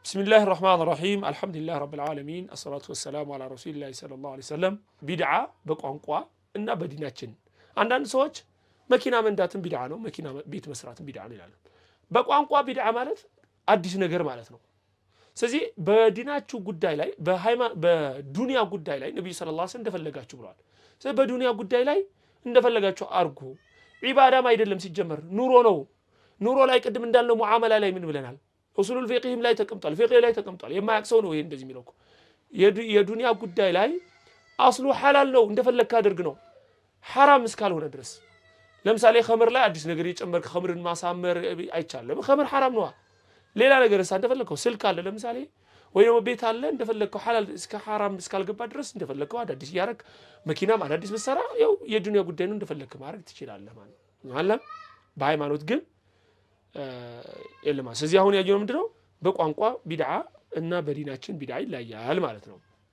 بسم الله الرحمن الرحيم الحمد لله رب العالمين الصلاة والسلام على رسول الله صلى الله عليه وسلم بدعة بقنقوا إن بديناتشن عندنا سوتش مكينة من داتن بدعة نو مكينة بيت مسرات بدعة نلالم بقنقوا بدعة مالت أديس نجار مالتنا سزي بديناتشو قداي لاي بهايما بدنيا قداي لاي النبي صلى الله عليه وسلم دفلقاتشو برال سزي بدنيا قداي لاي دفلقاتشو أرجو عبادة ما يدلم سيجمر نورو لاي قدم ندالنا معاملة لاي من بلنال أصول الفقه لا تقمطال الفقه لا تقمطال يما يكسونه وين እንደዚህ የሚለው የዱንያ ጉዳይ ላይ አስሉ ሐላል ነው እንደፈለክ አድርግ ነው حرام እስካልሆነ ድረስ ለምሳሌ ኸምር ላይ አዲስ ነገር ይጨመርክ ኸምርን ማሳመር አይቻለም ኸምር حرام ነው ሌላ ነገር እንደፈለከው ስልክ አለ ለምሳሌ ወይ ነው ቤት አለ እንደፈለከው ሐላል እስከ حرام እስካልገባ ድረስ እንደፈለከው አዳዲስ ያረክ መኪናም አዳዲስ መሰራ ያው የዱንያ ጉዳይ ነው እንደፈለክ ማድረግ ትችላለህ ማለት ነው አለ በሃይማኖት ግን إلا ما سزي هون يجون مدرو بقوانقوا بدعة إننا بديناتشين بدعة لا يال مالتنا